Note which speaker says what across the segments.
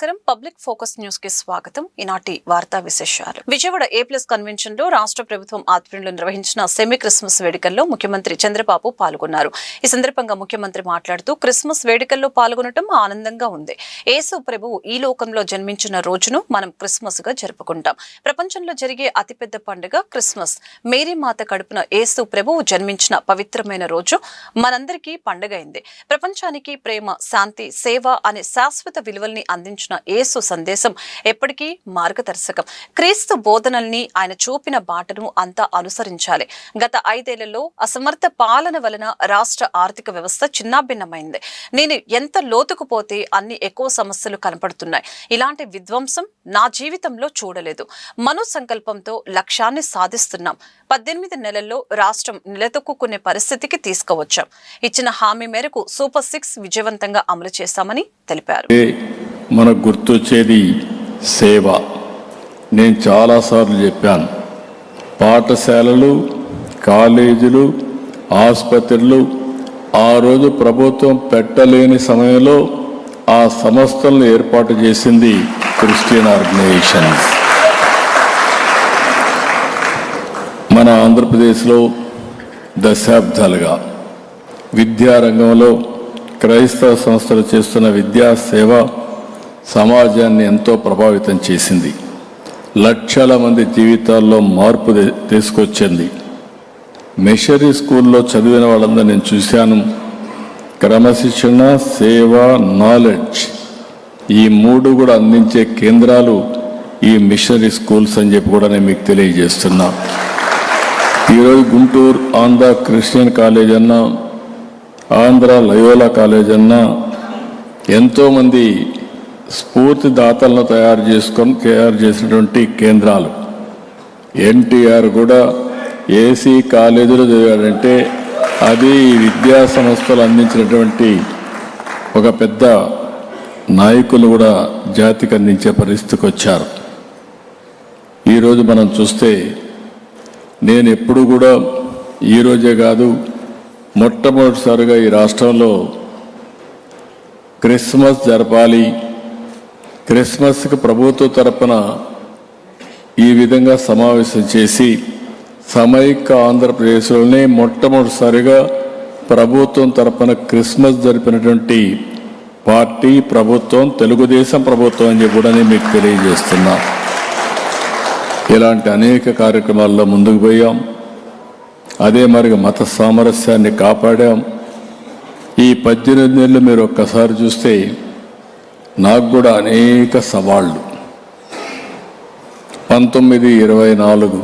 Speaker 1: నమస్కారం. Public focus news కి స్వాగతం. ఈనాటి వార్తా విశేషాలు. విజయవాడ A+ కన్వెన్షన్ లో రాష్ట్ర ప్రభుత్వం ఆధ్వర్యంలో నిర్వహించిన సెమీ క్రిస్మస్ వేడుకల్లో ముఖ్యమంత్రి చంద్రబాబు పాల్గొన్నారు. ఈ సందర్భంగా ముఖ్యమంత్రి మాట్లాడుతూ క్రిస్మస్ వేడుకల్లో పాల్గొనడం ఆనందంగా ఉంది. యేసు ప్రభువు ఈ లోకంలో జన్మించిన రోజును మనం క్రిస్మస్ గా జరుపుకుంటాం. ప్రపంచంలో జరిగే అతిపెద్ద పండుగ క్రిస్మస్. మేరీ మాత కడుపున యేసు ప్రభువు జన్మించిన పవిత్రమైన రోజు మనందరికీ పండుగ అయింది. ప్రపంచానికి ప్రేమ, శాంతి, సేవ అనే శాశ్వత విలువల్ని అందించిన యేసు సందేశం ఎప్పటికీ మార్గదర్శకం. క్రీస్తు బోధనల్ని, ఆయన చూపిన బాటను అంతా అనుసరించాలి. గత 5 ఏళ్లలో అసమర్థ పాలన వలన రాష్ట్ర ఆర్థిక వ్యవస్థ చిన్నాభిన్నమైంది. నేను ఎంత లోతుకు పోతే అన్ని ఎక్కువ సమస్యలు కనపడుతున్నాయి. ఇలాంటి విధ్వంసం నా జీవితంలో చూడలేదు. మను సంకల్పంతో లక్ష్యాన్ని సాధిస్తున్నాం. 18 నెలల్లో రాష్ట్రం నిలదొక్కునే పరిస్థితికి తీసుకువచ్చాం. ఇచ్చిన హామీ మేరకు సూపర్ 6 విజయవంతంగా అమలు చేశామని తెలిపారు.
Speaker 2: మనకు గుర్తొచ్చేది సేవ. నేను చాలాసార్లు చెప్పాను, పాఠశాలలు, కాలేజీలు, ఆసుపత్రులు ఆ రోజు ప్రభుత్వం పెట్టలేని సమయంలో ఆ సంస్థలను ఏర్పాటు చేసింది క్రిస్టియన్ ఆర్గనైజేషన్స్. మన ఆంధ్రప్రదేశ్లో దశాబ్దాలుగా విద్యారంగంలో క్రైస్తవ సంస్థలు చేస్తున్న విద్యా సేవ సమాజాన్ని ఎంతో ప్రభావితం చేసింది. లక్షల మంది జీవితాల్లో మార్పు తీసుకొచ్చింది. మిషనరీ స్కూల్లో చదివిన వాళ్ళందరూ నేను చూశాను. క్రమశిక్షణ, సేవ, నాలెడ్జ్ ఈ 3 కూడా అందించే కేంద్రాలు ఈ మిషనరీ స్కూల్స్ అని చెప్పి కూడా నేను మీకు తెలియజేస్తున్నా. ఈరోజు గుంటూరు ఆంధ్ర క్రిస్టియన్ కాలేజ్ అన్నా, ఆంధ్ర లయోలా కాలేజ్ అన్నా ఎంతోమంది స్ఫూర్తిదాతలను తయారు చేసినటువంటి కేంద్రాలు. ఎన్టీఆర్ కూడా ఏసీ కాలేజీలో చదివాడంటే అది ఈ విద్యా సంస్థలు అందించినటువంటి ఒక పెద్ద నాయకులు కూడా జాతికి అందించే పరిస్థితికి వచ్చారు. ఈరోజు మనం చూస్తే నేను ఎప్పుడు కూడా ఈరోజే కాదు, మొట్టమొదటిసారిగా ఈ రాష్ట్రంలో క్రిస్మస్ జరపాలి, క్రిస్మస్కి ప్రభుత్వ తరపున ఈ విధంగా సమావేశం చేసి సమైక్య ఆంధ్రప్రదేశ్లోనే మొట్టమొదటిసారిగా ప్రభుత్వం తరపున క్రిస్మస్ జరిపినటువంటి పార్టీ ప్రభుత్వం తెలుగుదేశం ప్రభుత్వం అని చెప్పి కూడా నేను మీకు తెలియజేస్తున్నా. ఇలాంటి అనేక కార్యక్రమాల్లో ముందుకు పోయాం. అదే మరి మత సామరస్యాన్ని కాపాడాం. ఈ 18 నెలలు మీరు ఒక్కసారి చూస్తే నాకు కూడా అనేక సవాళ్ళు. 19, 24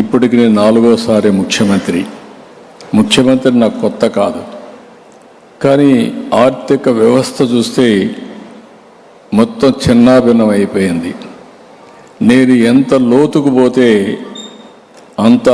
Speaker 2: ఇప్పటికి నేను 4వసారి ముఖ్యమంత్రి నాకు కొత్త కాదు. కానీ ఆర్థిక వ్యవస్థ చూస్తే మొత్తం చిన్నాభిన్నం అయిపోయింది. నేను ఎంత లోతుకు పోతే అంత.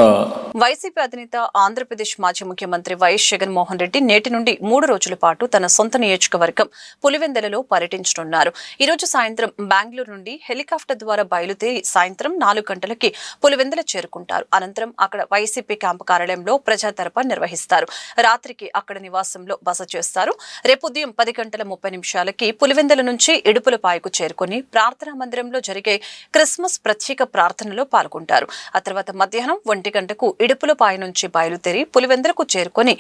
Speaker 1: వైసీపీ అధినేత ఆంధ్రప్రదేశ్ మాజీ ముఖ్యమంత్రి వైఎస్ జగన్మోహన్ రెడ్డి నేటి నుండి 3 రోజుల పాటు తన సొంత నియోజకవర్గం పులివెందులలో పర్యటించనున్నారు. ఈ రోజు సాయంత్రం బెంగళూరు నుండి హెలికాప్టర్ ద్వారా బయలుదేరి సాయంత్రం 4 గంటలకి పులివెందుల చేరుకుంటారు. అనంతరం అక్కడ వైసీపీ క్యాంపు కార్యాలయంలో ప్రజా దర్బార్ నిర్వహిస్తారు. రాత్రికి అక్కడ నివాసంలో బస చేస్తారు. రేపు ఉదయం 10:30 పులివెందుల నుంచి ఇడుపులపాయకు చేరుకుని ప్రార్థనా మందిరంలో జరిగే క్రిస్మస్ ప్రత్యేక ప్రార్థనలో పాల్గొంటారు. ఆ తర్వాత మధ్యాహ్నం 1 గంటకు ఇడుపులపాయ నుంచి బయలుదేరి పులివెందులకు చేరుకుని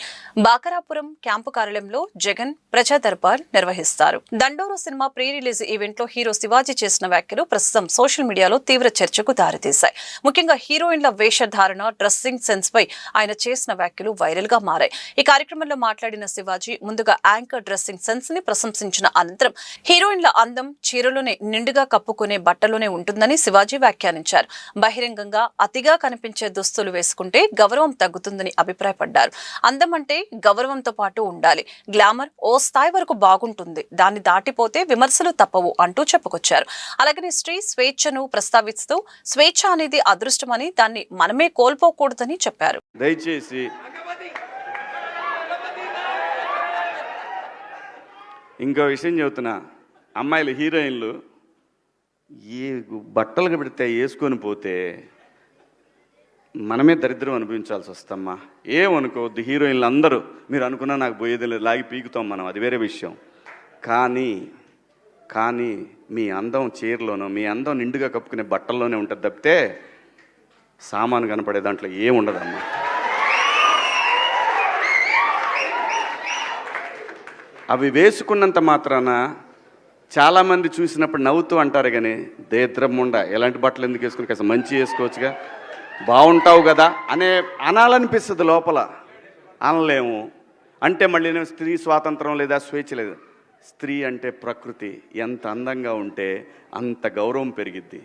Speaker 1: బాకరాపురం క్యాంపు కార్యాలయంలో జగన్ ప్రజా దర్బార్ నిర్వహిస్తారు. దండోరు సినిమా ప్రీ రిలీజ్ ఈవెంట్ లో హీరో శివాజీ చేసిన వ్యాఖ్యలు ప్రస్తుతం సోషల్ మీడియాలో తీవ్ర చర్చకు దారితీశాయి. ముఖ్యంగా హీరోయిన్ల వేషధారణ, డ్రెస్సింగ్ సెన్స్ పై ఆయన చేసిన వ్యాఖ్యలు వైరల్ గా మారాయి. ఈ కార్యక్రమంలో మాట్లాడిన శివాజీ ముందుగా యాంకర్ డ్రెస్సింగ్ సెన్స్ ని ప్రశంసించిన అనంతరం హీరోయిన్ల అందం చీరలోనే నిండుగా కప్పుకునే బట్టలోనే ఉంటుందని శివాజీ వ్యాఖ్యానించారు. బహిరంగంగా అతిగా కనిపించే దుస్తులు వేసుకుంటే గౌరవం తగ్గుతుందని అభిప్రాయపడ్డారు. అందం అంటే గౌరవంతో పాటు ఉండాలి. గ్లామర్ ఓ స్థాయి వరకు బాగుంటుంది, దాన్ని దాటిపోతే విమర్శలు తప్పవు అంటూ చెప్పుకొచ్చారు. అలాగనే స్త్రీ స్వేచ్ఛను ప్రస్తావిస్తూ స్వేచ్ఛ అనేది అదృష్టమని, దాన్ని మనమే కోల్పోకూడదని చెప్పారు.
Speaker 3: దయచేసి ఇంకో విషయం చెబుతున్నా, అమ్మాయిలు హీరోయిన్లు ఏ బట్టలు పెడితే వేసుకొని పోతే మనమే దరిద్రం అనుభవించాల్సి వస్తామ్మా. ఏమనుకోవద్దు, హీరోయిన్లు అందరూ మీరు అనుకున్నా నాకు పోయేది లాగి పీకుతాం మనం, అది వేరే విషయం. కానీ కానీ మీ అందం చీరలోనో, మీ అందం నిండుగా కప్పుకునే బట్టల్లోనే ఉంటుంది తప్పితే సామాను కనపడే దాంట్లో ఏముండదమ్మా. అవి వేసుకున్నంత మాత్రాన చాలామంది చూసినప్పుడు నవ్వుతూ అంటారు, కానీ దేద్రమ్ముండ ఎలాంటి బట్టలు ఎందుకు వేసుకుని కాస్త మంచి వేసుకోవచ్చుగా, బాగుంటావు కదా అనాలనిపిస్తుంది లోపల. అనలేము. అంటే మళ్ళీ స్త్రీ స్వాతంత్రం లేదా, స్వేచ్ఛ లేదు. స్త్రీ అంటే ప్రకృతి. ఎంత అందంగా ఉంటే అంత గౌరవం పెరిగిద్ది.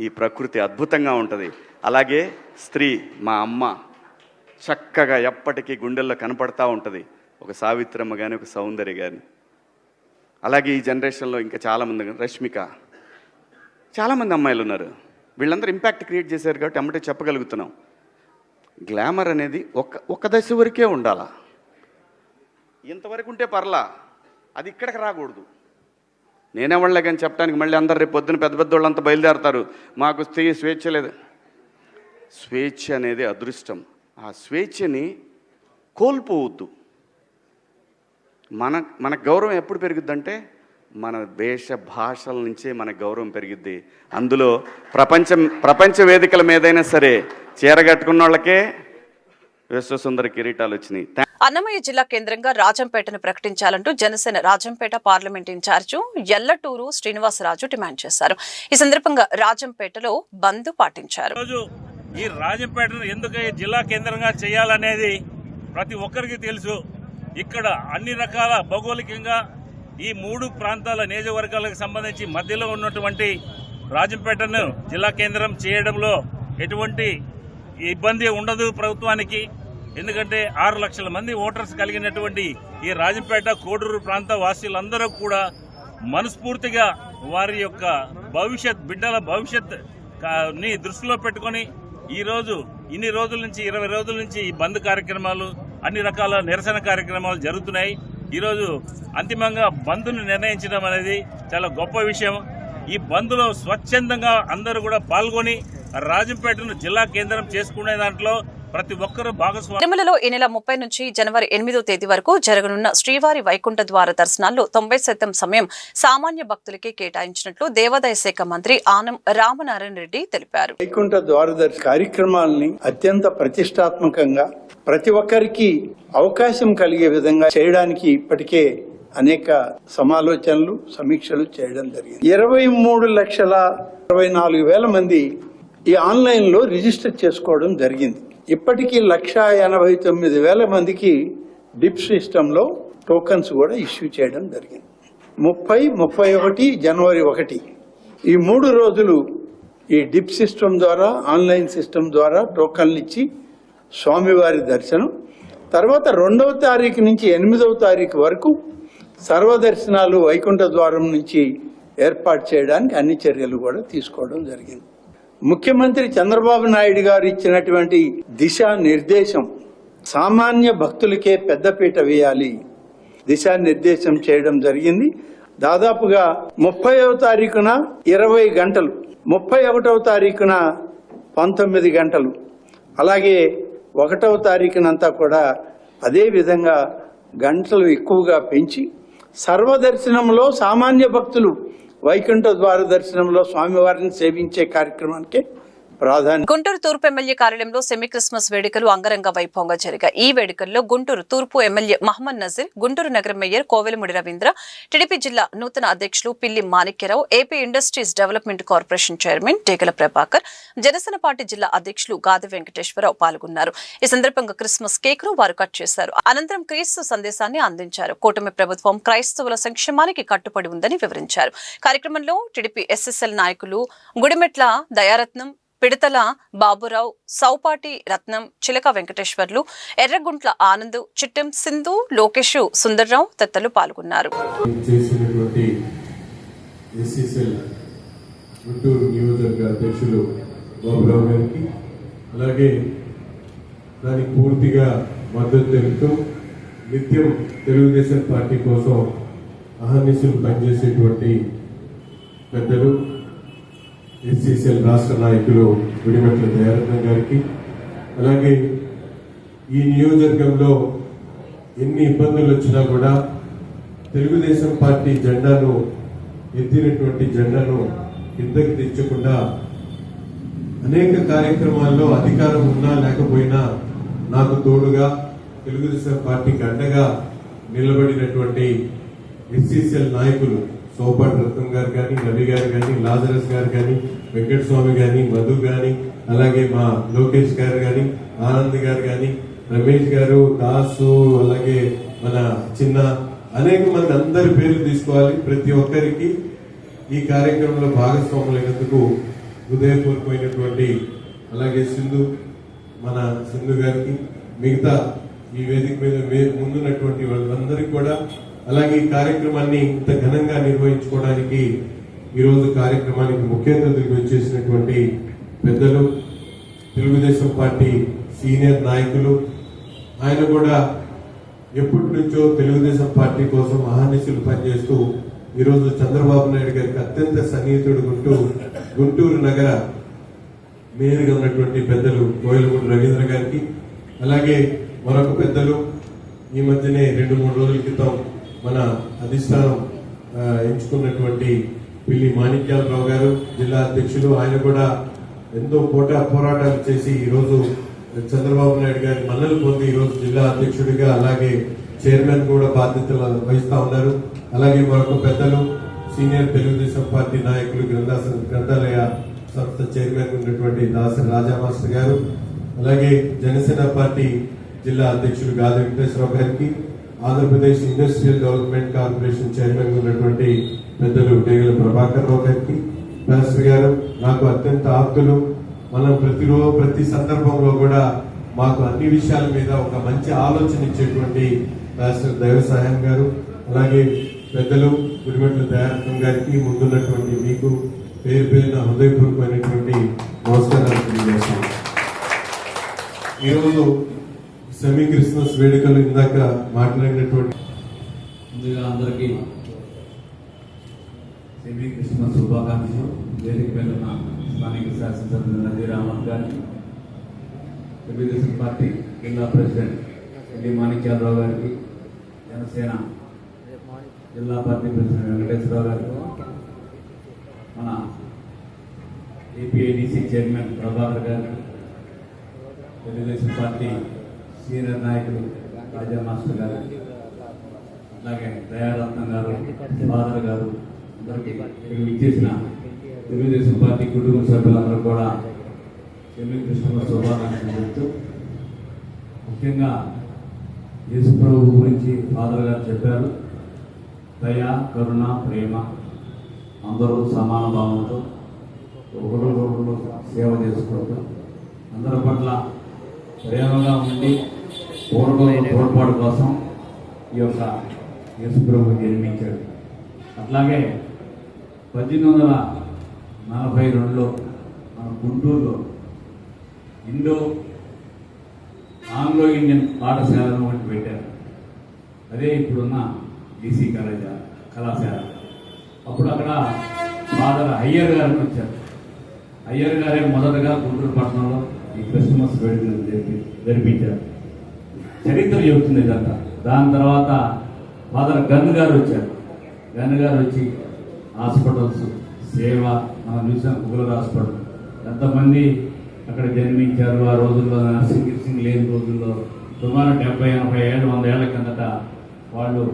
Speaker 3: ఈ ప్రకృతి అద్భుతంగా ఉంటుంది. అలాగే స్త్రీ, మా అమ్మ చక్కగా ఎప్పటికీ గుండెల్లో కనపడతా ఉంటుంది. ఒక సావిత్రమ్మ కానీ, ఒక సౌందర్య కానీ. అలాగే ఈ జనరేషన్లో ఇంకా చాలామంది, రష్మిక, చాలామంది అమ్మాయిలు ఉన్నారు. వీళ్ళందరూ ఇంపాక్ట్ క్రియేట్ చేశారు కాబట్టి అమ్మటే చెప్పగలుగుతున్నాం. గ్లామర్ అనేది ఒక దశ వరకే ఉండాలా. ఇంతవరకు ఉంటే పర్లా, అది ఇక్కడికి రాకూడదు. నేనేవాళ్ళే కానీ చెప్పడానికి మళ్ళీ అందరు రేపు పొద్దున పెద్ద పెద్ద వాళ్ళంతా బయలుదేరతారు, మాకు స్త్రీ స్వేచ్ఛ లేదు. స్వేచ్ఛ అనేది అదృష్టం. ఆ స్వేచ్ఛని కోల్పోవద్దు. మన గౌరవం ఎప్పుడు పెరుగుద్దంటే మన వేష భాషల నుంచే మన గౌరవం పెరిగిద్ది. అందులో ప్రపంచ వేదికల మీదైనా సరే చీరగట్టుకున్న వాళ్ళకే విశ్వసుందర కిరీటాలు వచ్చినాయి.
Speaker 1: అన్నమయ్య జిల్లా కేంద్రంగా రాజంపేటను ప్రకటించాలంటూ Janasena Rajampet parliament in charge ఎల్లటూరు Srinivasaraju demand చేశారు. ఈ సందర్భంగా రాజంపేటలో బంద్ పాటించారు.
Speaker 4: ఈ రాజంపేటను ఎందుకు జిల్లా కేంద్రంగా చేయాలనేది ప్రతి ఒక్కరికి తెలుసు. ఇక్కడ అన్ని రకాల భౌగోళికంగా ఈ 3 ప్రాంతాల నియోజకవర్గాలకు సంబంధించి మధ్యలో ఉన్నటువంటి రాజంపేటను జిల్లా కేంద్రం చేయడంలో ఎటువంటి ఇబ్బంది ఉండదు ప్రభుత్వానికి. ఎందుకంటే 6 లక్షల మంది ఓటర్స్ కలిగినటువంటి ఈ రాజంపేట, కోడూరు ప్రాంత వాసులందరూ కూడా మనస్ఫూర్తిగా వారి యొక్క బిడ్డల భవిష్యత్ ని దృష్టిలో పెట్టుకుని ఇన్ని రోజుల నుంచి 20 రోజుల నుంచి ఈ బంద్ కార్యక్రమాలు, అన్ని రకాల నిరసన కార్యక్రమాలు జరుగుతున్నాయి. ఈరోజు అంతిమంగా బంద్ను నిర్ణయించడం అనేది చాలా గొప్ప విషయం. ఈ బంద్లో స్వచ్ఛందంగా అందరూ కూడా పాల్గొని రాజంపేటను జిల్లా కేంద్రం చేసుకునే దాంట్లో ప్రతి ఒక్కరూ భాగస్వామి.
Speaker 1: తిరుమలలో ఈ నెల 30 నుంచి జనవరి 8వ తేదీ వరకు జరగనున్న శ్రీవారి వైకుంఠ ద్వార దర్శనాల్లో 90% సమయం సామాన్య భక్తులకే కేటాయించినట్లు దేవాదాయ శాఖ మంత్రి ఆనం రామనారాయణ రెడ్డి తెలిపారు.
Speaker 5: వైకుంఠ ద్వార దర్శన కార్యక్రమాలని అత్యంత ప్రతిష్టాత్మకంగా ప్రతి ఒక్కరికి అవకాశం కలిగే విధంగా చేయడానికి ఇప్పటికే అనేక సమాలోచనలు, సమీక్షలు చేయడం జరిగింది. 23,64,000 మంది ఈ ఆన్లైన్ లో రిజిస్టర్ చేసుకోవడం జరిగింది. ఇప్పటికీ 1,89,000 మందికి డిప్ సిస్టమ్ లో టోకన్స్ కూడా ఇష్యూ చేయడం జరిగింది. 30, 31 జనవరి 1 ఈ 3 రోజులు ఈ డిప్ సిస్టమ్ ద్వారా, ఆన్లైన్ సిస్టమ్ ద్వారా టోకన్లు ఇచ్చి స్వామివారి దర్శనం, తర్వాత 2వ తారీఖు నుంచి 8వ తారీఖు వరకు సర్వదర్శనాలు వైకుంఠ ద్వారం నుంచి ఏర్పాటు చేయడానికి అన్ని చర్యలు కూడా తీసుకోవడం జరిగింది. ముఖ్యమంత్రి చంద్రబాబు నాయుడు గారు ఇచ్చినటువంటి దిశానిర్దేశం సామాన్య భక్తులకే పెద్దపీట వేయాలి, దిశానిర్దేశం చేయడం జరిగింది. దాదాపుగా 30వ తారీఖున 20 గంటలు, 31వ తారీఖున 19 గంటలు, అలాగే 1వ తారీఖునంతా కూడా అదే విధంగా గంటలు ఎక్కువగా పెంచి సర్వదర్శనంలో సామాన్య భక్తులు వైకుంఠ ద్వార దర్శనంలో స్వామివారిని సేవించే కార్యక్రమానికి ప్రాధాన్యత.
Speaker 1: గుంటూరు తూర్పు ఎమ్మెల్యే కార్యాలయంలో సెమీ క్రిస్మస్ వేడుకలు అంగరంగ వైభవంగా జరిగాయి. ఈ వేడుకల్లో గుంటూరు తూర్పు ఎమ్మెల్యే మహమ్మద్ నజీర్, గుంటూరు నగర మేయర్ కోవెలముడి రవీంద్ర, టీడీపీ జిల్లా నూతన అధ్యక్షులు Pilli Manikyarao, AP industries development corporation chairman Degala Prabhakar, Janasena party జిల్లా అధ్యక్షులు గాది వెంకటేశ్వరరావు పాల్గొన్నారు. ఈ సందర్భంగా క్రిస్మస్ కేక్ ను వారు కట్ చేశారు. అనంతరం క్రీస్తు సందేశాన్ని అందించారు. కూటమి ప్రభుత్వం క్రైస్తవుల సంక్షేమానికి కట్టుబడి ఉందని వివరించారు. కార్యక్రమంలో టీడీపీ ఎస్ఎస్ఎల్ నాయకులు గుడిమెట్ల దయారత్నం, పిడతల బాబురావు, సౌపాటి రత్నం, చిలక వెంకటేశ్వర్లు, ఎర్రగుంట్ల ఆనంద్, చిట్టెం సింధు, లోకేష్, సుందర్రావు తదితరులు పాల్గొన్నారు.
Speaker 6: గుంటూరు నియోజకవర్గ అధ్యక్షులు బాబురావు గారికి, అలాగే దానికి పూర్తిగా మద్దతు తెలుపుతూ నిత్యం తెలుగుదేశం పార్టీ కోసం అహర్నిశలు పనిచేసేటువంటి పెద్దలు ఎస్సీసీఎల్ రాష్ట్ర నాయకులు గుడిమెట్ల దయారత్నం గారికి, అలాగే ఈ నియోజకవర్గంలో ఎన్ని ఇబ్బందులు వచ్చినా కూడా తెలుగుదేశం పార్టీ జెండాను ఎత్తినటువంటి జెండాను కిందకి తెచ్చకుండా అనేక కార్యక్రమాల్లో అధికారం ఉన్నా లేకపోయినా నాకు తోడుగా తెలుగుదేశం పార్టీకి అండగా నిలబడినటువంటి ఎస్సీసీఎల్ నాయకులు సోపాటి రత్నం గారు కానీ, రవి గారు కానీ, లాజరస్ గారు కానీ, వెంకటస్వామి గాని, మధు గాని, అలాగే మా లోకేష్ గారు కానీ, ఆనంద్ గారు కానీ, రమేష్ గారు, దాసు, అలాగే మన చిన్న, అనేక మంది అందరి పేర్లు తీసుకోవాలి. ప్రతి ఒక్కరికి ఈ కార్యక్రమంలో భాగస్వాములైనందుకు హృదయపూర్వకమైనటువంటి, అలాగే మన సింధు గారికి, మిగతా ఈ వేదిక మీద ముందున్నటువంటి వాళ్ళందరికీ కూడా, అలాగే ఈ కార్యక్రమాన్ని ఇంత ఘనంగా నిర్వహించుకోవడానికి ఈరోజు కార్యక్రమానికి ముఖ్య అతిథులుగా వచ్చేసినటువంటి పెద్దలు, తెలుగుదేశం పార్టీ సీనియర్ నాయకులు, ఆయన కూడా ఎప్పటి నుంచో తెలుగుదేశం పార్టీ కోసం అహర్నిశలు పనిచేస్తూ ఈరోజు చంద్రబాబు నాయుడు గారికి అత్యంత సన్నిహితుడు గుంటూరు నగర మేయర్గా ఉన్నటువంటి పెద్దలు కోయిలమూడి రవీంద్ర గారికి, అలాగే మరొక పెద్దలు ఈ మధ్యనే 2-3 రోజుల క్రితం మన అధిష్టానం ఎంచుకున్నటువంటి పిల్లి మాణిక్యాలరావు గారు, జిల్లా అధ్యక్షులు. ఆయన కూడా ఎంతో పోరాటాలు చేసి ఈరోజు చంద్రబాబు నాయుడు గారి మన్నలు పొంది ఈరోజు జిల్లా అధ్యక్షుడిగా, అలాగే చైర్మన్ కూడా బాధ్యతలు వహిస్తా ఉన్నారు. అలాగే మరొక పెద్దలు సీనియర్ తెలుగుదేశం పార్టీ నాయకులు, గ్రంథాలయ సంస్థ చైర్మన్ ఉన్నటువంటి దాసరి రాజా మాస్టర్ గారు, అలాగే జనసేన పార్టీ జిల్లా అధ్యక్షులు గాది వెంకటేశ్వరరావు గారికి, Andhra Pradesh industrial development corporation chairman ఉన్నటువంటి పెద్దలు డేగల ప్రభాకర్ రావు గారికి, మాస్టర్ గారు నాకు అత్యంత ఆప్తులు. మనం ప్రతి సందర్భంలో కూడా మాకు అన్ని విషయాల మీద ఒక మంచి ఆలోచన ఇచ్చేటువంటి మాస్టర్ దైవ సాయం గారు, అలాగే పెద్దలు గుడిమెట్ల దయారత్నం గారికి, ముందున్నటువంటి మీకు పేరు పేరున హృదయపూర్వకమైనటువంటి నమస్కారాలు తెలియజేస్తాను. ఈరోజు సెమీ క్రిస్మస్ వేడుకలు ఇందాక మాట్లాడినటువంటి
Speaker 7: ముందుగా అందరికీ సెమీ క్రిస్మస్ శుభాకాంక్షలు. వేదిక మీద ఉన్న స్థానిక శాసనసభ్యులు నజీర్ అహ్మద్ గారికి, తెలుగుదేశం పార్టీ జిల్లా ప్రెసిడెంట్ ఎల్లి మాణిక్యాలరావు గారికి, జనసేన జిల్లా పార్టీ ప్రెసిడెంట్ వెంకటేశ్వరరావు గారికి, మన ఏపీఐడిసి చైర్మన్ ప్రభాకర్ గారికి, తెలుగుదేశం పార్టీ సీనియర్ నాయకులు రాజా మాస్టర్ గారు, అలాగే దయారత్నం గారు, ఫాదర్ గారు, అందరికీ ఇక్కడికి ఇచ్చేసిన తెలుగుదేశం పార్టీ కుటుంబ సభ్యులందరూ కూడా సెమీ క్రిస్మస్ శుభాకాంక్షలు చెప్తూ, ముఖ్యంగా యేసు ప్రభు గురించి ఫాదర్ గారు చెప్పారు. దయ, కరుణ, ప్రేమ, అందరూ సమాన భావంతో ఒకరికొకరు సేవ చేసుకుంటూ అందరి పట్ల ప్రేమగా ఉండి తోడ్పాటు కోసం ఈ యొక్క యేసు ప్రభు జన్మించాడు. అట్లాగే 1842లో మన గుంటూరులో ఆంగ్లో ఇండియన్ పాఠశాలను ఒకటి పెట్టారు. అదే ఇప్పుడున్న బీసీ కళాశాల. అప్పుడు అక్కడ ఫాదర్ అయ్యర్ గారిని వచ్చారు. అయ్యర్ గారే మొదటగా గుంటూరు పట్టణంలో ఈ క్రిస్మస్ వేడుకలు జరిపించారు. చరిత్ర చెబుతుంది ఇదంతా. దాని తర్వాత ఫాదర్ గన్ గారు వచ్చారు. గన్ గారు వచ్చి హాస్పిటల్స్ సేవ, మనం చూసాం కుగులర్ హాస్పిటల్, ఎంతమంది అక్కడ జన్మించారు. ఆ రోజుల్లో నర్సింగ్ లేని రోజుల్లో సుమారు 70, 80 ఏళ్ళు, 100 ఏళ్ల కిందట వాళ్ళు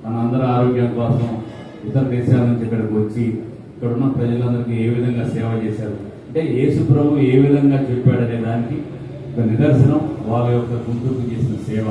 Speaker 7: మనందరి ఆరోగ్యం కోసం ఇతర దేశాల నుంచి ఇక్కడికి వచ్చి ఇక్కడున్న ప్రజలందరికీ ఏ విధంగా సేవ చేశారు అంటే యేసు ప్రభు ఏ విధంగా చెప్పాడనే దానికి ఒక నిదర్శనం వాళ్ళ యొక్క గుంటూరుకు చేసిన సేవ.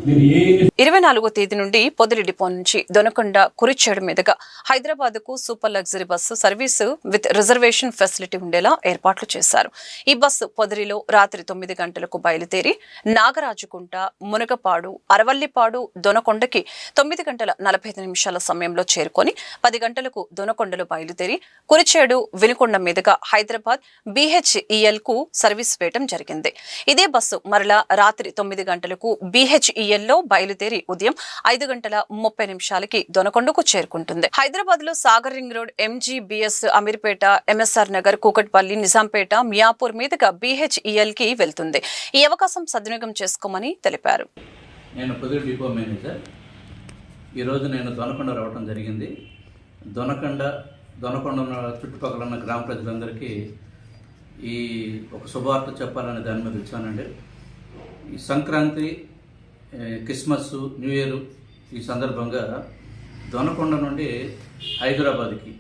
Speaker 1: 24వ తేదీ నుండి పొదిలి డిపో నుంచి దొనకొండ కురిచేడు మీదుగా హైదరాబాద్ కు super luxury bus service with reservation facility ఉండేలా ఏర్పాట్లు చేశారు. ఈ బస్సు పొదిలిలో రాత్రి 9 గంటలకు బయలుదేరి నాగరాజుకుంట, మునగపాడు, అరవల్లిపాడు, దొనకొండకి 9:45 సమయంలో చేరుకొని 10 గంటలకు దొనకొండలో బయలుదేరి కురిచేడు, వినుకొండ మీదుగా హైదరాబాద్ BHEL కు సర్వీస్ వేయడం జరిగింది. ఇదే బస్సు మరలా రాత్రి 9 గంటలకు BHEL లో బయలుదేరి ఉదయం 5:30 దొనకొండకు చేరుకుంటుంది. హైదరాబాద్ లో Sagar ring road, MGBS, Ameerpet, MSR Nagar, Kukatpally, Nizampet, Miyapur మీదుగా BHEL కి వెళ్తుంది. ఈ అవకాశం సద్వినియోగం చేసుకోమని తెలిపారు.
Speaker 7: నేను పొదిలి డిపో మేనేజర్. ఈరోజు నేను దొనకొండ రావడం జరిగింది.
Speaker 8: దొనకొండ చుట్టుపక్కల ఉన్న గ్రామ ప్రజలందరికీ ఈ ఒక శుభవార్త చెప్పాలనే దాని మీద వచ్చానండి. ఈ సంక్రాంతి, క్రిస్మస్, న్యూ ఇయర్ ఈ సందర్భంగా దొనకొండ నుండి హైదరాబాద్కి,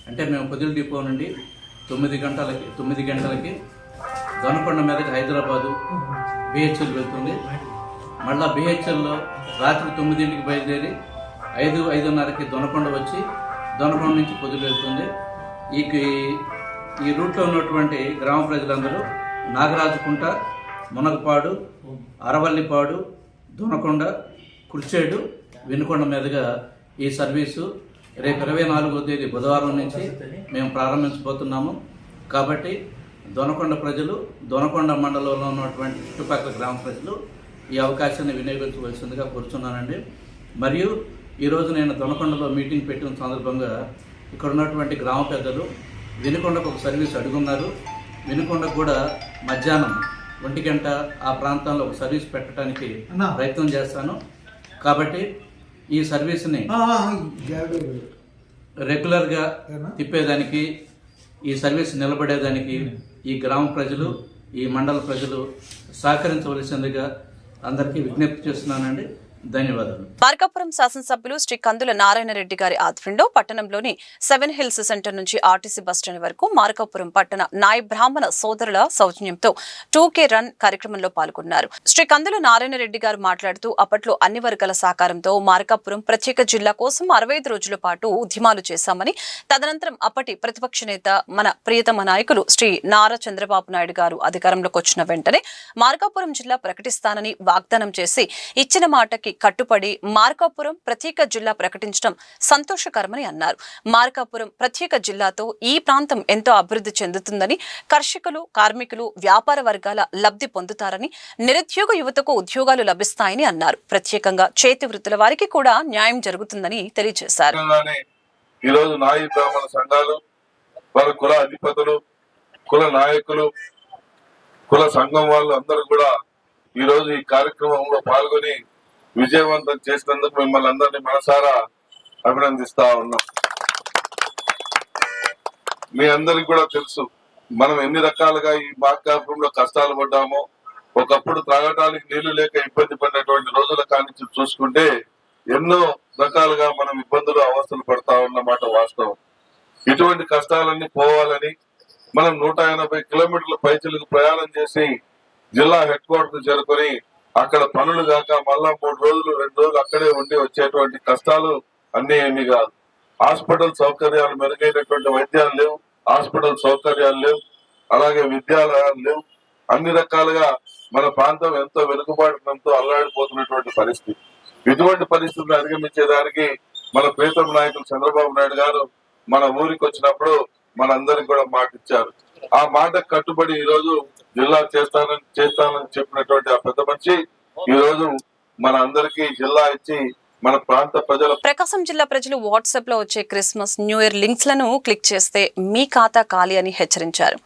Speaker 8: అంటే మేము పొదిలి డిపో నుండి 9 గంటలకి దొనకొండ మీదకి హైదరాబాదు బిహెచ్ఎల్ వెళ్తుంది. మళ్ళీ బిహెచ్ఎల్లో రాత్రి 9ంటికి బయలుదేరి 5:30కి దొనకొండ వచ్చి దొనకొండ నుంచి పొదిలి వెళ్తుంది. ఈ రూట్లో ఉన్నటువంటి గ్రామ ప్రజలందరూ నాగరాజుకుంట, మునగపాడు, అరవల్లిపాడు, దొనకొండ, కుర్చేడు, వినుకొండ మీదుగా ఈ సర్వీసు రేపు 24వ తేదీ బుధవారం నుంచి మేము ప్రారంభించబోతున్నాము. కాబట్టి దొనకొండ ప్రజలు, దొనకొండ మండలంలో ఉన్నటువంటి చుట్టుపక్కల గ్రామ ప్రజలు ఈ అవకాశాన్ని వినియోగించవలసిందిగా కోరుతున్నానండి. మరియు ఈరోజు నేను దొనకొండలో మీటింగ్ పెట్టిన సందర్భంగా ఇక్కడ ఉన్నటువంటి గ్రామ పెద్దలు వినుకొండకు ఒక సర్వీస్ అడుగున్నారు. వినుకొండకు కూడా మధ్యాహ్నం 1 గంట ఆ ప్రాంతంలో ఒక సర్వీస్ పెట్టడానికి ప్రయత్నం చేస్తాను. కాబట్టి ఈ సర్వీస్ని రెగ్యులర్గా తిప్పేదానికి, ఈ సర్వీస్ నిలబడేదానికి ఈ గ్రామ ప్రజలు, ఈ మండల ప్రజలు సహకరించవలసిందిగా అందరికీ విజ్ఞప్తి చేస్తున్నానండి. ధన్యవాదాలు.
Speaker 1: మార్కాపురం శాసనసభ్యులు శ్రీ కందుల నారాయణ రెడ్డి గారి ఆధ్వర్యంలో పట్టణంలోని 7 హిల్స్ సెంటర్ నుంచి ఆర్టీసీ బస్టాండ్ వరకు మార్కాపురం పట్టణ నాయ బ్రాహ్మణ సోదరుల సౌజన్యంతో 2K రన్ కార్యక్రమంలో పాల్గొన్నారు. శ్రీ కందుల నారాయణ రెడ్డి గారు మాట్లాడుతూ అప్పట్లో అన్ని వర్గాల సహకారంతో మార్కాపురం ప్రత్యేక జిల్లా కోసం 65 రోజుల పాటు ఉద్యమాలు చేశామని, తదనంతరం అప్పటి ప్రతిపక్ష నేత మన ప్రియతమ నాయకులు శ్రీ నారా చంద్రబాబు నాయుడు గారు అధికారంలోకి వచ్చిన వెంటనే మార్కాపురం జిల్లా ప్రకటిస్తానని వాగ్దానం చేసి ఇచ్చిన మాటకి కట్టుబడి మార్కాపురం ప్రత్యేక జిల్లా ప్రకటించడం సంతోషకరమని అన్నారు. మార్కాపురం ప్రత్యేక జిల్లాతో ఈ ప్రాంతం ఎంతో అభివృద్ధి చెందుతుందని, కర్షకులు, కార్మికులు, వ్యాపార వర్గాల లబ్ధి పొందుతారని, నిరుద్యోగ యువతకు ఉద్యోగాలు లభిస్తాయని అన్నారు. ప్రత్యేకంగా చేతి వృత్తుల వారికి కూడా న్యాయం జరుగుతుందని తెలియజేశారు.
Speaker 9: ఈరోజు నాయి బ్రాహ్మణ సంఘాలు, వారి కుల అధిపతులు, కుల నాయకులు, కుల సంఘం వాళ్ళు అందరూ కూడా ఈరోజు ఈ కార్యక్రమంలో పాల్గొని విజయవంతం చేసినందుకు మిమ్మల్ని అందరినీ మనసారా అభినందిస్తా ఉన్నాం. మీ అందరికి కూడా తెలుసు మనం ఎన్ని రకాలుగా ఈ మార్కాపురంలో కష్టాలు పడ్డామో. ఒకప్పుడు త్రాగటానికి నీళ్లు లేక ఇబ్బంది పడినటువంటి రోజుల కానించి చూసుకుంటే ఎన్నో రకాలుగా మనం ఇబ్బందులు, అవస్థలు పడతా ఉన్నమాట వాస్తవం. ఇటువంటి కష్టాలన్నీ పోవాలని మనం 180 కిలోమీటర్ల పైచలకు ప్రయాణం చేసి జిల్లా హెడ్ క్వార్టర్ చేరుకొని అక్కడ పనులు కాక మళ్ళా 3 రోజులు 2 రోజులు అక్కడే ఉండి వచ్చేటువంటి కష్టాలు అన్నీ ఏమీ కాదు. హాస్పిటల్ సౌకర్యాలు, మెరుగైనటువంటి వైద్యాలు లేవు, హాస్పిటల్ సౌకర్యాలు లేవు, అలాగే విద్యాలయాలు లేవు. అన్ని రకాలుగా మన ప్రాంతం ఎంతో వెనుకబాటునంతో అల్లాడిపోతున్నటువంటి పరిస్థితి. ఇటువంటి పరిస్థితులు అధిగమించేదానికి మన ప్రీతం నాయకులు చంద్రబాబు నాయుడు గారు మన ఊరికి వచ్చినప్పుడు మనందరికి కూడా మాట ఇచ్చారు. ఆ మాటకు కట్టుబడి ఈ రోజు జిల్లా చేస్తానని చెప్పినటువంటి ఆ పెద్ద మనిషి ఈ రోజు మన అందరికీ జిల్లా ఇచ్చి మన ప్రాంత ప్రజల.
Speaker 1: ప్రకాశం జిల్లా ప్రజలు వాట్సాప్ లో వచ్చే క్రిస్మస్, న్యూ ఇయర్ లింక్స్ లను క్లిక్ చేస్తే మీ ఖాతా ఖాళీ అని హెచ్చరించారు.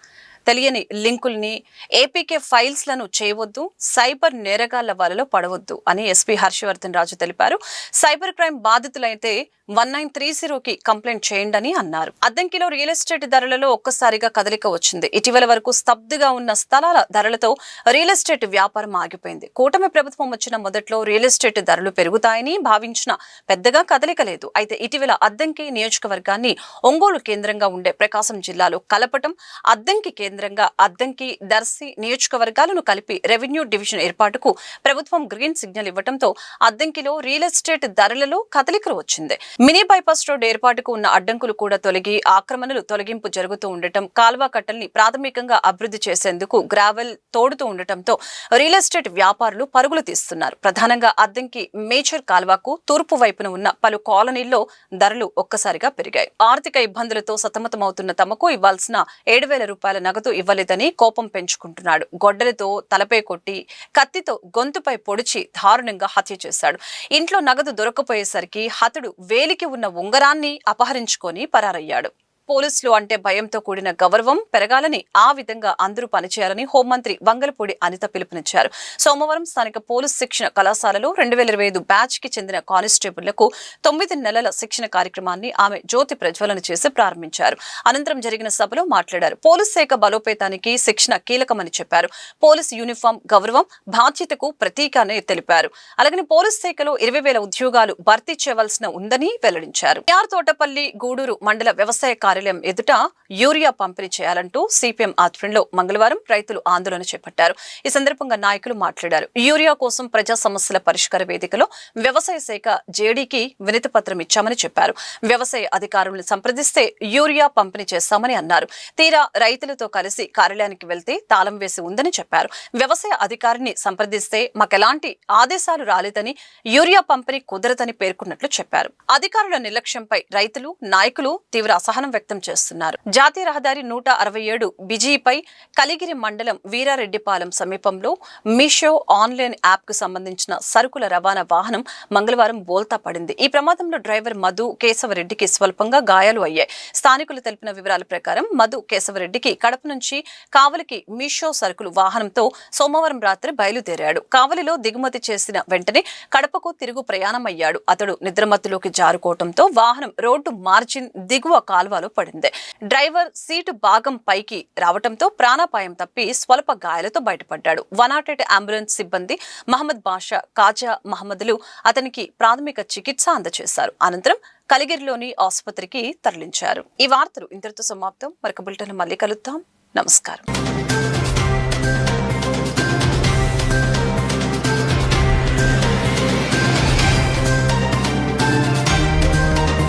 Speaker 1: తెలియని లింకుల్ని, ఏపీకే ఫైల్స్ లను చేయవద్దు, సైబర్ నేరగాళ్ల వలలో పడవద్దు అని ఎస్పీ హర్షవర్ధన్ రాజు తెలిపారు. సైబర్ క్రైమ్ బాధితులైతే 1930కి కంప్లైంట్ చేయండి అని అన్నారు. అద్దంకిలో రియల్ ఎస్టేట్ ధరలలో ఒక్కసారిగా కదలిక వచ్చింది. ఇటీవల వరకు స్తబ్దుగా ఉన్న స్థలాల ధరలతో రియల్ ఎస్టేట్ వ్యాపారం ఆగిపోయింది. కూటమి ప్రభుత్వం వచ్చిన మొదట్లో రియల్ ఎస్టేట్ ధరలు పెరుగుతాయని భావించిన పెద్దగా కదలిక లేదు. అయితే ఇటీవల అద్దంకి నియోజకవర్గాన్ని ఒంగోలు కేంద్రంగా ఉండే ప్రకాశం జిల్లాలో కలపటం, అద్దంకి కేంద్రంగా అద్దంకి, దర్శి నియోజకవర్గాలను కలిపి రెవెన్యూ డివిజన్ ఏర్పాటుకు ప్రభుత్వం గ్రీన్ సిగ్నల్ ఇవ్వడంతో అద్దంకిలో రియల్ ఎస్టేట్ ధరలలో కదలికలు వచ్చింది. మినీ బైపాస్ రోడ్ ఏర్పాటుకు ఉన్న అడ్డంకులు కూడా తొలగి ఆక్రమణలు తొలగింపు జరుగుతూ ఉండటం, కాల్వ కట్టల్ని ప్రాథమికంగా అభివృద్ధి చేసేందుకు గ్రావెల్ తోడుతూ ఉండటంతో రియల్ ఎస్టేట్ వ్యాపారులు పరుగులు తీస్తున్నారు. ప్రధానంగా అద్దంకి మేజర్ కాల్వకు తూర్పు వైపున ఉన్న పలు కాలనీల్లో ధరలు ఒక్కసారిగా పెరిగాయి. ఆర్థిక ఇబ్బందులతో సతమతమవుతున్న తమకు ఇవ్వాల్సిన 7,000 రూపాయల నగదు ఇవ్వలేదని కోపం పెంచుకుంటున్నాడు. గొడ్డలతో తలపై కొట్టి, కత్తితో గొంతుపై పొడిచి దారుణంగా హత్య చేశాడు. ఇంట్లో నగదు దొరకపోయేసరికి హతుడు వేలికి ఉన్న ఉంగరాన్ని అపహరించుకొని పరారయ్యాడు. పోలీసులు అంటే భయంతో కూడిన గౌరవం పెరగాలని, ఆ విధంగా అందరూ పనిచేయాలని హోంమంత్రి వంగలపూడి అనిత పిలుపునిచ్చారు. సోమవారం స్థానిక పోలీస్ శిక్షణ కళాశాలలో 2025 బ్యాచ్ కి చెందిన కానిస్టేబుళ్లకు 9 నెలల శిక్షణ కార్యక్రమాన్ని ఆమె జ్యోతి ప్రజ్వలన చేసి ప్రారంభించారు. అనంతరం జరిగిన సభలో మాట్లాడారు. పోలీస్ శాఖ బలోపేతానికి శిక్షణ కీలకమని చెప్పారు. పోలీస్ యూనిఫామ్ గౌరవం, బాధ్యతకు ప్రతీక అని తెలిపారు. అలాగే పోలీస్ శాఖలో 20,000 ఉద్యోగాలు భర్తీ చేయవలసిన ఉందని వెల్లడించారు. తోటపల్లి గూడూరు మండల వ్యవసాయ కార్యాలయం ఎదుట యూరియా పంపిణీ చేయాలంటూ సిపిఎం ఆధ్వర్యంలో మంగళవారం రైతులు ఆందోళన చేపట్టారు. ఈ సందర్భంగా నాయకులు మాట్లాడారు. యూరియా కోసం ప్రజా సమస్యల పరిష్కార వేదికలో వ్యవసాయ శాఖ జేడీకి వినతి పత్రం ఇచ్చామని చెప్పారు. వ్యవసాయ అధికారులను సంప్రదిస్తే యూరియా పంపిణీ చేస్తామని అన్నారు. తీరా రైతులతో కలిసి కార్యాలయానికి వెళ్తే తాళం వేసి ఉందని చెప్పారు. వ్యవసాయ అధికారిని సంప్రదిస్తే మాకెలాంటి ఆదేశాలు రాలేదని, యూరియా పంపిణీ కుదరదని పేర్కొన్నట్లు చెప్పారు. అధికారుల నిర్లక్ష్యంపై రైతులు, నాయకులు తీవ్ర అసహనం వ్యక్తం చేస్తున్నారు. జాతీయ రహదారి 167 బిజీపై కలిగిరి మండలం వీరారెడ్డిపాలెం సమీపంలో మీషో ఆన్లైన్ యాప్ కు సంబంధించిన సరుకుల రవాణా వాహనం మంగళవారం బోల్తా పడింది. ఈ ప్రమాదంలో డ్రైవర్ మధు కేశవరెడ్డికి స్వల్పంగా గాయాలు అయ్యాయి. స్థానికులు తెలిపిన వివరాల ప్రకారం మధు కేశవరెడ్డికి కడప నుంచి కావలికి మీషో సరుకులు వాహనంతో సోమవారం రాత్రి బయలుదేరాడు. కావలిలో దిగుమతి చేసిన వెంటనే కడపకు తిరుగు ప్రయాణమయ్యాడు. అతడు నిద్రమత్తులోకి జారుకోవడంతో వాహనం రోడ్డు మార్జిన్ దిగువ కాల్వలో పడింది. డ్రైవర్ సీటు భాగం పైకి రావడంతో ప్రాణాపాయం తప్పి స్వల్ప గాయాలతో బయటపడ్డాడు. 108 అంబులెన్స్ సిబ్బంది మహమ్మద్ బాషా, కాజా మహమ్మద్లు అతనికి ప్రాథమిక చికిత్స అందజేశారు. అనంతరం కలిగిరిలోని ఆసుపత్రికి తరలించారు. ఈ వార్తలు ఇంతటితో సమాప్తం. మరొక బులెటిన్ మళ్ళీ కలుద్దాం. నమస్కారం.